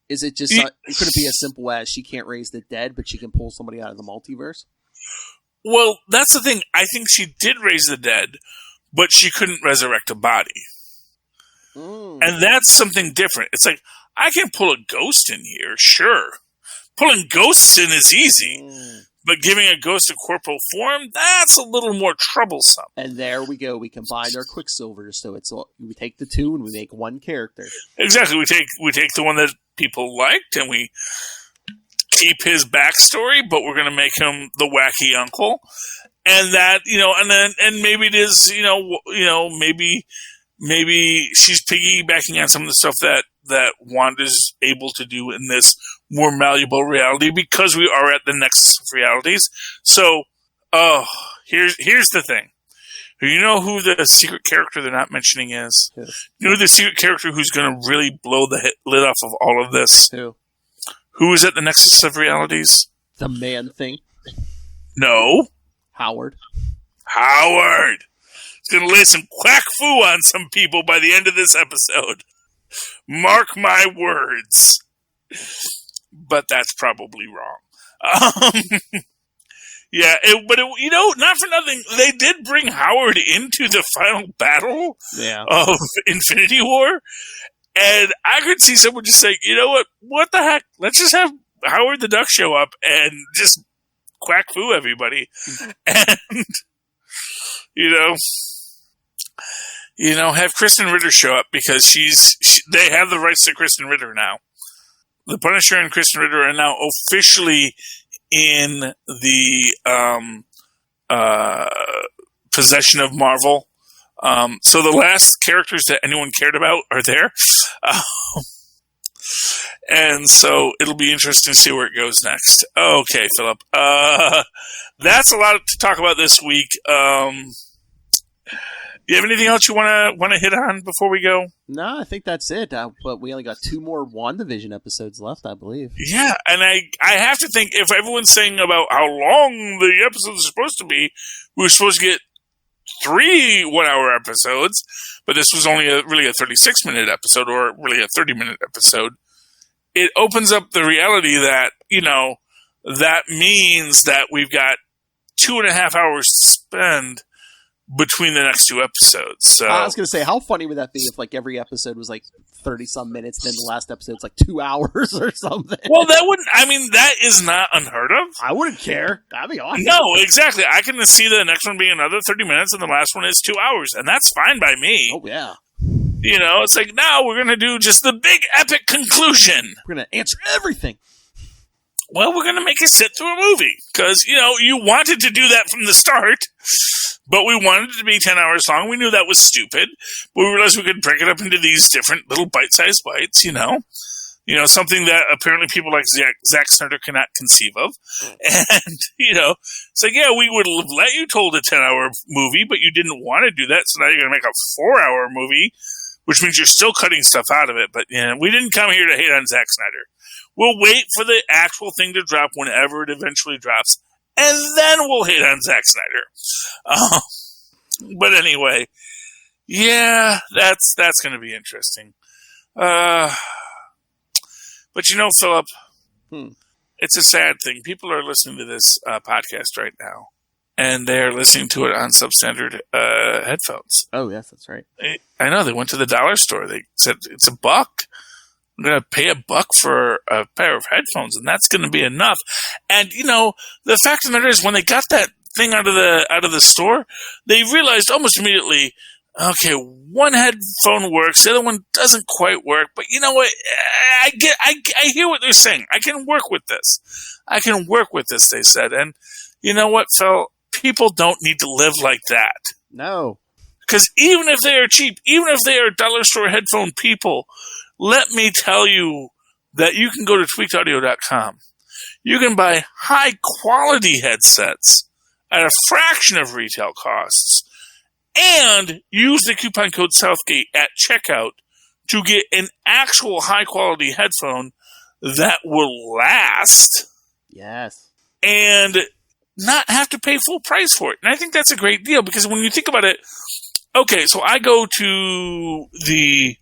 is it just could it be as simple as she can't raise the dead, but she can pull somebody out of the multiverse? Well, that's the thing. I think she did raise the dead, but she couldn't resurrect a body. And that's something different. It's like, I can pull a ghost in here, sure. Pulling ghosts in is easy, but giving a ghost a corporal form, that's a little more troublesome. And there we go. We combine our Quicksilvers, so we take the two and we make one character. Exactly. We take the one that people liked and we keep his backstory, but we're going to make him the wacky uncle. And that, and maybe it is, maybe she's piggybacking on some of the stuff that Wanda's able to do in this more malleable reality because we are at the nexus of realities. So, here's the thing. You know who the secret character they're not mentioning is? Who? You know the secret character who's going to really blow the lid off of all of this? Who? Who is at the nexus of realities? The Man-Thing. No. Howard. He's going to lay some quack foo on some people by the end of this episode. Mark my words. But that's probably wrong. Yeah, not for nothing, they did bring Howard into the final battle of Infinity War. And I could see someone just saying, you know what the heck? Let's just have Howard the Duck show up and just quack foo everybody. And, have Kristen Ritter show up because they have the rights to Kristen Ritter now. The Punisher and Kristen Ritter are now officially in the possession of Marvel. So the last characters that anyone cared about are there. And so it'll be interesting to see where it goes next. Okay, Philip. That's a lot to talk about this week. Do you have anything else you want to hit on before we go? No, I think that's it. But we only got 2 more WandaVision episodes left, I believe. Yeah, and I have to think, if everyone's saying about how long the episodes are supposed to be, we were supposed to get 3 one-hour episodes, but this was only really a 36-minute episode, or really a 30-minute episode. It opens up the reality that, that means that we've got 2.5 hours to spend between the next 2 episodes. So I was going to say, how funny would that be if every episode was 30-some minutes, then the last episode's 2 hours or something? Well, that is not unheard of. I wouldn't care. That'd be awesome. No, exactly. I can see the next one being another 30 minutes and the last one is 2 hours, and that's fine by me. Oh, yeah. It's now we're going to do just the big epic conclusion. We're going to answer everything. Well, we're going to make you sit through a movie because, you wanted to do that from the start, but we wanted it to be 10 hours long. We knew that was stupid, but we realized we could break it up into these different little bite-sized bites, Something that apparently people like Zack Snyder cannot conceive of. And, it's like, yeah, we would have let you told a 10-hour movie, but you didn't want to do that, so now you're going to make a 4-hour movie, which means you're still cutting stuff out of it. But, we didn't come here to hate on Zack Snyder. We'll wait for the actual thing to drop whenever it eventually drops, and then we'll hate on Zack Snyder. But anyway, yeah, that's going to be interesting. But Philip, it's a sad thing. People are listening to this podcast right now, and they're listening to it on substandard headphones. Oh, yes, that's right. I know. They went to the dollar store. They said, it's $1. I'm going to pay $1 for a pair of headphones, and that's going to be enough. And, the fact of the matter is, when they got that thing out of the store, they realized almost immediately, okay, one headphone works, the other one doesn't quite work, but you know what? I hear what they're saying. I can work with this, they said. And you know what, Phil? People don't need to live like that. No. Because even if they are cheap, even if they are dollar store headphone people, let me tell you that you can go to tweakedaudio.com. You can buy high-quality headsets at a fraction of retail costs, and use the coupon code Southgate at checkout to get an actual high-quality headphone that will last. Yes. And not have to pay full price for it. And I think that's a great deal, because when you think about it, okay, so I go to the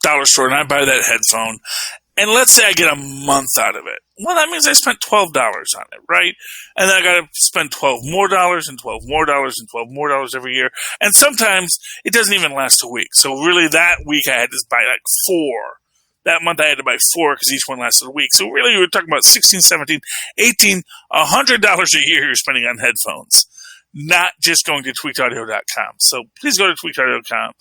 dollar store and I buy that headphone, and let's say I get a month out of it. Well, that means I spent $12 on it, right? And then I got to spend $12 more and $12 more and $12 more every year. And sometimes it doesn't even last a week. So really that week I had to buy like 4. That month I had to buy 4 because each one lasted a week. So really we were talking about $16, $17, $18, $100 a year you're spending on headphones, not just going to tweakedaudio.com. So please go to tweakedaudio.com.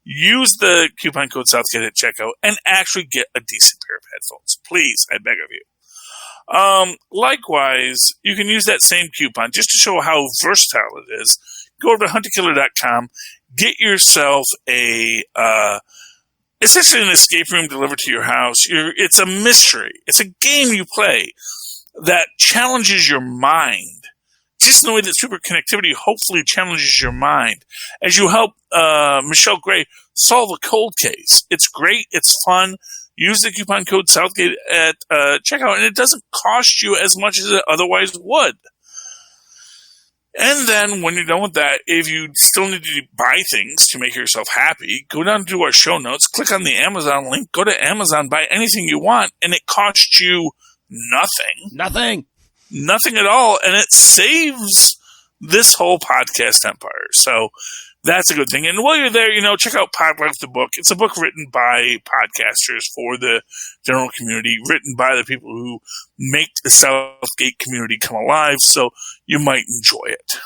Use the coupon code Southgate at checkout and actually get a decent pair of headphones. Please, I beg of you. Likewise, you can use that same coupon just to show how versatile it is. Go over to hunterkiller.com, get yourself essentially an escape room delivered to your house. It's a mystery. It's a game you play that challenges your mind. Just in the way that Superconnectivity hopefully challenges your mind as you help Michelle Gray solve a cold case. It's great. It's fun. Use the coupon code Southgate at checkout, and it doesn't cost you as much as it otherwise would. And then when you're done with that, if you still need to buy things to make yourself happy, go down to our show notes, click on the Amazon link, go to Amazon, buy anything you want, and it costs you nothing. Nothing at all, and it saves this whole podcast empire. So that's a good thing. And while you're there, check out Podlife the book. It's a book written by podcasters for the general community, written by the people who make the Southgate community come alive, so you might enjoy it.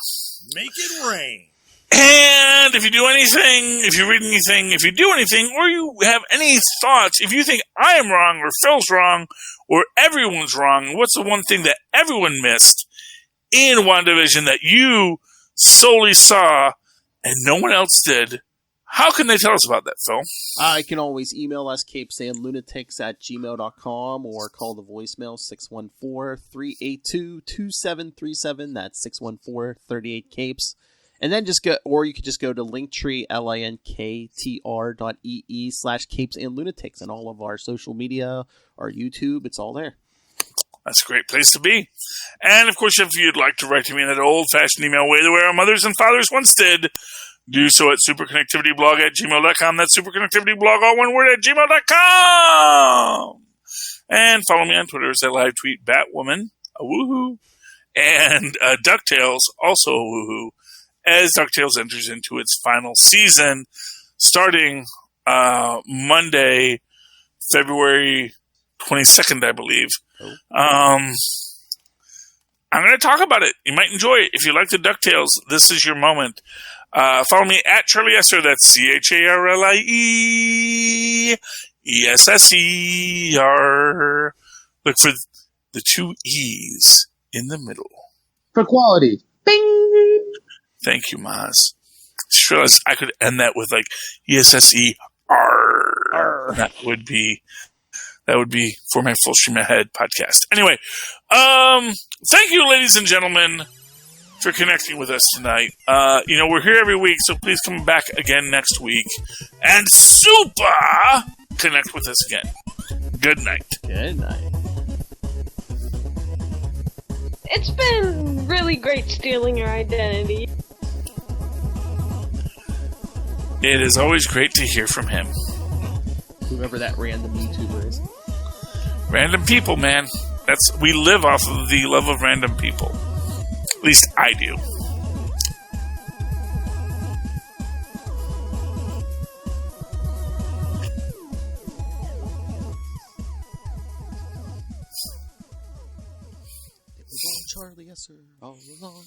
Make it rain. And if you do anything, if you read anything, if you do anything, or you have any thoughts, if you think I am wrong, or Phil's wrong, or everyone's wrong, what's the one thing that everyone missed in WandaVision that you solely saw and no one else did, how can they tell us about that, Phil? You can always email us, capesandlunatics@gmail.com, or call the voicemail 614-382-2737. That's 614-38-CAPES. And then you could just go to Linktree, linktr.ee/capesandlunatics, and all of our social media, our YouTube, it's all there. That's a great place to be. And, of course, if you'd like to write to me in that old-fashioned email way the way our mothers and fathers once did, do so at superconnectivityblog@gmail.com. That's superconnectivityblog, all one word, at gmail.com. And follow me on Twitter as I live tweet Batwoman, a woohoo, and DuckTales, also a woohoo, as DuckTales enters into its final season, starting Monday, February 22nd, I believe. I'm going to talk about it. You might enjoy it. If you like the DuckTales, this is your moment. Follow me at Charlie Esser. That's CharlieEsser. Look for the 2 E's in the middle. For quality. Bing! Thank you, Maz. Just realized I could end that with like ESSER. Arr. That would be for my Full Stream Ahead podcast. Anyway, thank you, ladies and gentlemen, for connecting with us tonight. We're here every week, so please come back again next week and super connect with us again. Good night. Good night. It's been really great stealing your identity. It is always great to hear from him. Whoever that random YouTuber is. Random people, man. We live off of the love of random people. At least I do. It was all Charlie, yes sir, all along.